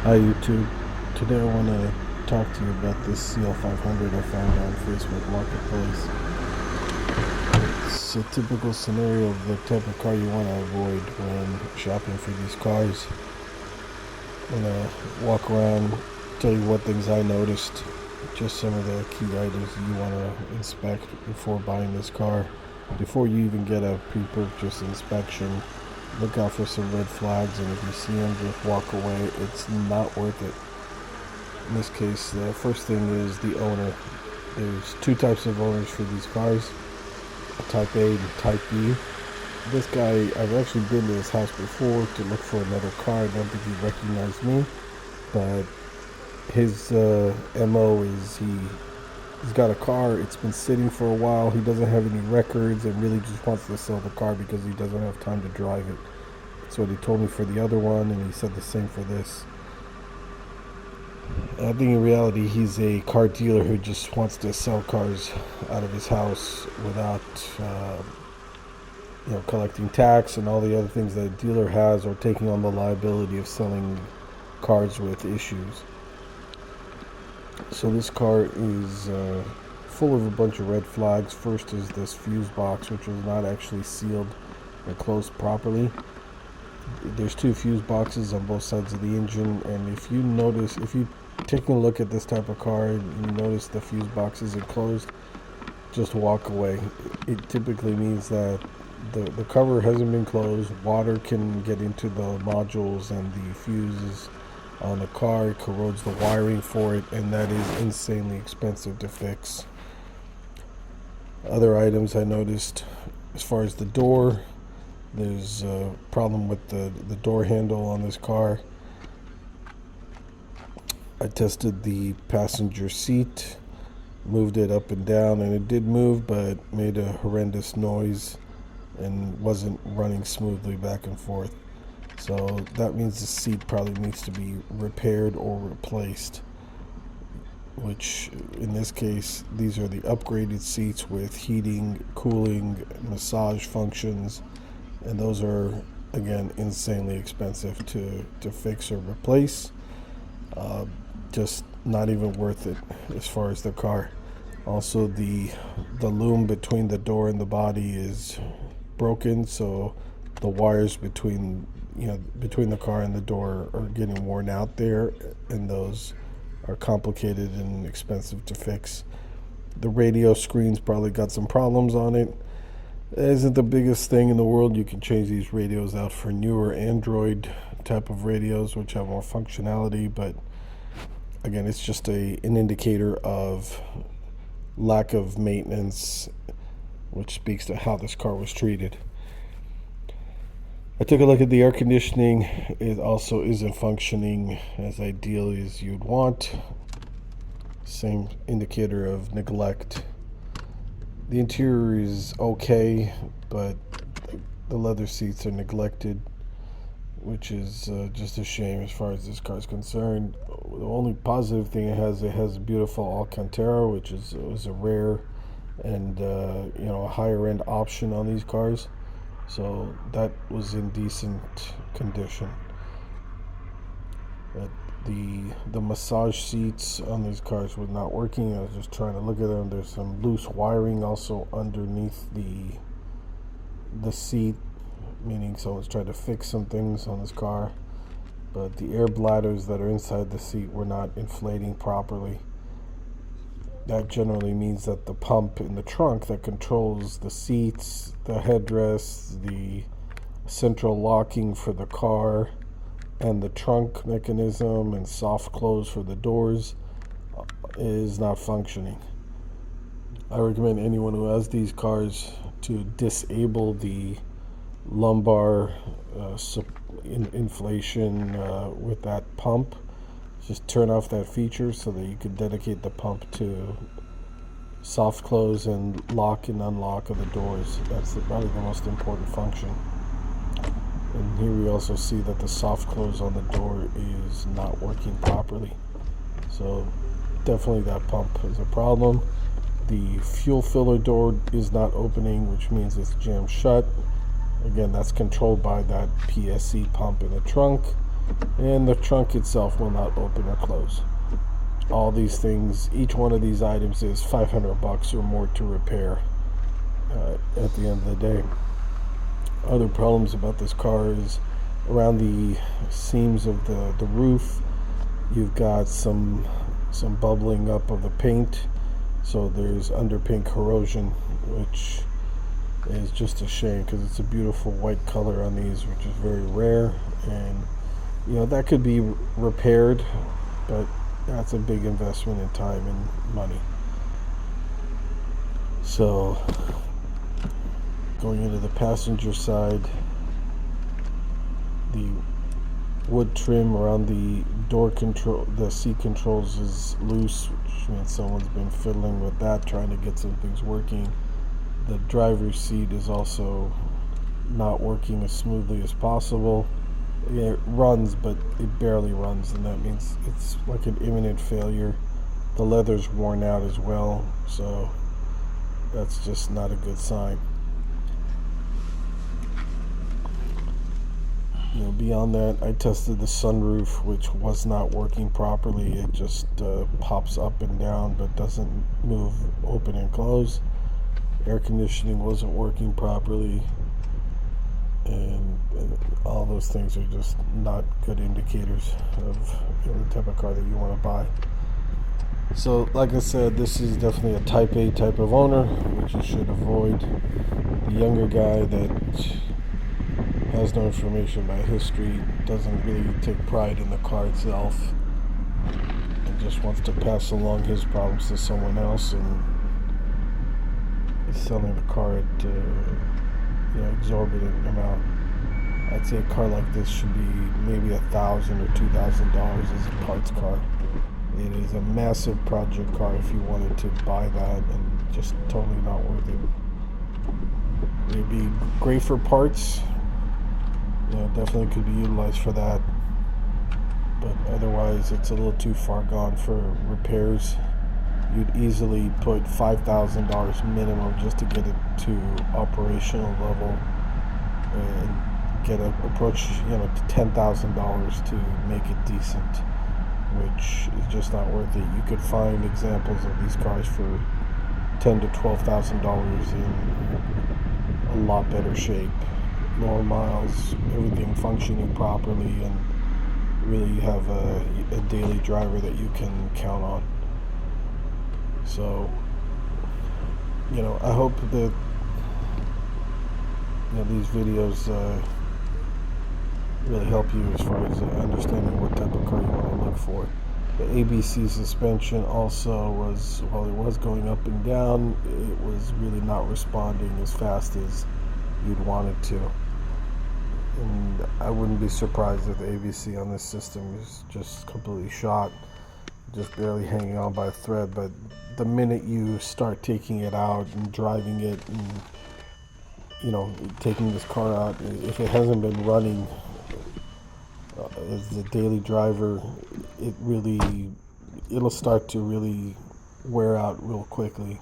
Hi YouTube. Today I want to talk to you about this cl500 I found on Facebook Marketplace. It's a typical scenario of the type of car you want to avoid when shopping for these cars. I'm going to walk around, tell you what things I noticed, just some of the key items you want to inspect before buying this car. Before you even get a pre-purchase inspection, look out for some red flags, and if you see them, just walk away. It's not worth it. In this case, the first thing is the owner. There's two types of owners for these cars, type A and type B. This guy, I've actually been to his house before to look for another car. I don't think he recognized me, but his MO is he's got a car, it's been sitting for a while, he doesn't have any records, and really just wants to sell the car because he doesn't have time to drive it. That's what he told me for the other one, and he said the same for this. I think in reality he's a car dealer who just wants to sell cars out of his house without collecting tax and all the other things that a dealer has, or taking on the liability of selling cars with issues. So this car is full of a bunch of red flags. First is this fuse box, which was not actually sealed or closed properly. There's two fuse boxes on both sides of the engine, and if you taking a look at this type of car and you notice the fuse box isn't closed, just walk away. It typically means that the cover hasn't been closed. Water can get into the modules and the fuses on the car. It corrodes the wiring for it, and that is insanely expensive to fix. Other items I noticed, as far as the door, there's a problem with the door handle on this car. I tested the passenger seat, moved it up and down, and it did move, but made a horrendous noise and wasn't running smoothly back and forth. So that means the seat probably needs to be repaired or replaced, which in this case, these are the upgraded seats with heating, cooling, massage functions, and those are, again, insanely expensive to fix or replace. Just not even worth it as far as the car. Also, the loom between the door and the body is broken, so the wires between the car and the door are getting worn out there, and those are complicated and expensive to fix. The radio screen's probably got some problems on it. It isn't the biggest thing in the world. You can change these radios out for newer Android type of radios, which have more functionality, but again, it's just an indicator of lack of maintenance, which speaks to how this car was treated. I took a look at the air conditioning. It also isn't functioning as ideally as you'd want. Same indicator of neglect. The interior is okay, but the leather seats are neglected, which is just a shame as far as this car is concerned. The only positive thing it has a beautiful Alcantara, which is a rare and a higher end option on these cars. So that was in decent condition. But the massage seats on these cars were not working. I was just trying to look at them. There's some loose wiring also underneath the seat, meaning someone's tried to fix some things on this car, but the air bladders that are inside the seat were not inflating properly. That generally means that the pump in the trunk that controls the seats, the headrests, the central locking for the car, and the trunk mechanism and soft close for the doors is not functioning. I recommend anyone who has these cars to disable the lumbar inflation with that pump. Just turn off that feature so that you can dedicate the pump to soft close and lock and unlock of the doors. That's probably the most important function. And here we also see that the soft close on the door is not working properly. So definitely that pump is a problem. The fuel filler door is not opening, which means it's jammed shut. Again, that's controlled by that PSC pump in the trunk. and the trunk itself will not open or close. All these things, each one of these items is $500 or more to repair at the end of the day. Other problems about this car is around the seams of the roof. You've got some bubbling up of the paint, so there's underpaint corrosion, which is just a shame because it's a beautiful white color on these, which is very rare, and that could be repaired, but that's a big investment in time and money. So going into the passenger side, the wood trim around the door control, the seat controls, is loose, which means someone's been fiddling with that, trying to get some things working. The driver's seat is also not working as smoothly as possible. It runs, but it barely runs, and that means it's like an imminent failure. The leather's worn out as well, so that's just not a good sign. Beyond that, I tested the sunroof, which was not working properly. It just pops up and down, but doesn't move open and close. Air conditioning wasn't working properly, and all those things are just not good indicators of the type of car that you want to buy. So, like I said, this is definitely a Type A type of owner, which you should avoid. The younger guy that has no information about history, doesn't really take pride in the car itself, and just wants to pass along his problems to someone else, and is selling the car at exorbitant amount. I'd say a car like this should be maybe $1,000 or $2,000 as a parts car. It is a massive project car if you wanted to buy that, and just totally not worth it. It'd be great for parts. Definitely could be utilized for that, but otherwise it's a little too far gone for repairs. You'd easily put $5,000 minimum just to get it to operational level, and get approach to $10,000 to make it decent, which is just not worth it. You could find examples of these cars for $10,000 to $12,000 in a lot better shape, lower miles, everything functioning properly, and really have a daily driver that you can count on. So, I hope that these videos really help you as far as understanding what type of car you want to look for. The ABC suspension also was, while it was going up and down, it was really not responding as fast as you'd want it to. And I wouldn't be surprised if the ABC on this system is just completely shot, just barely hanging on by a thread. But the minute you start taking it out and driving it and taking this car out, if it hasn't been running as a daily driver, it'll start to really wear out real quickly.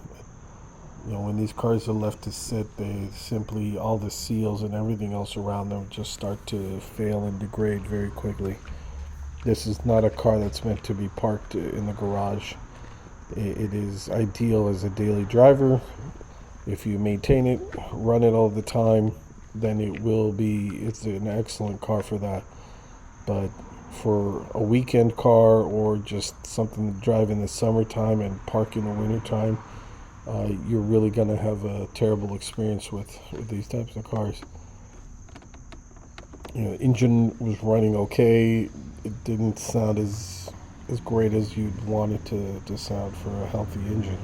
When these cars are left to sit, they simply, all the seals and everything else around them just start to fail and degrade very quickly. This is not a car that's meant to be parked in the garage. It is ideal as a daily driver. If you maintain it, run it all the time, then it's an excellent car for that. But for a weekend car, or just something to drive in the summertime and park in the wintertime, you're really going to have a terrible experience with these types of cars. Engine was running okay. It didn't sound as great as you'd want it to sound for a healthy engine.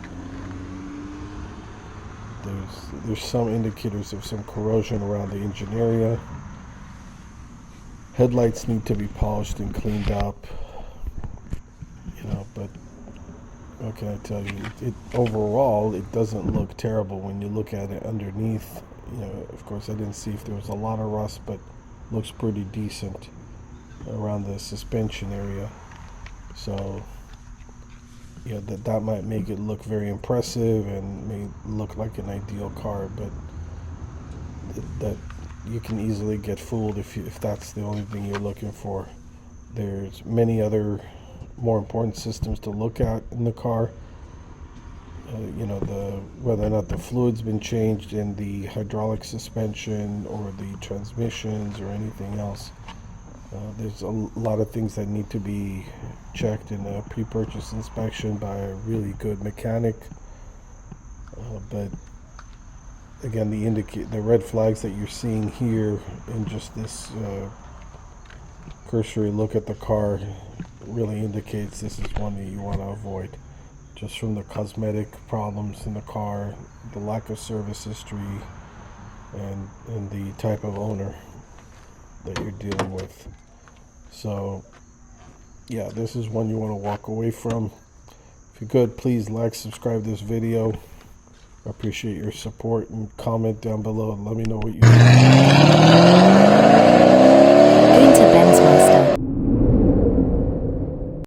There's some indicators of some corrosion around the engine area. Headlights need to be polished and cleaned up. But what can I tell you? Overall, it doesn't look terrible when you look at it underneath. Of course, I didn't see if there was a lot of rust, but looks pretty decent around the suspension area. So, that might make it look very impressive and may look like an ideal car, but that you can easily get fooled if that's the only thing you're looking for. There's many other more important systems to look at in the car. Whether or not the fluid's been changed in the hydraulic suspension or the transmissions or anything else. There's a lot of things that need to be checked in a pre-purchase inspection by a really good mechanic. But again, the red flags that you're seeing here in just this cursory look at the car really indicates this is one that you want to avoid. Just from the cosmetic problems in the car, the lack of service history, and the type of owner that you're dealing with. So yeah, this is one you want to walk away from. If you could, please like, subscribe this video. I appreciate your support, and comment down below and let me know what you think.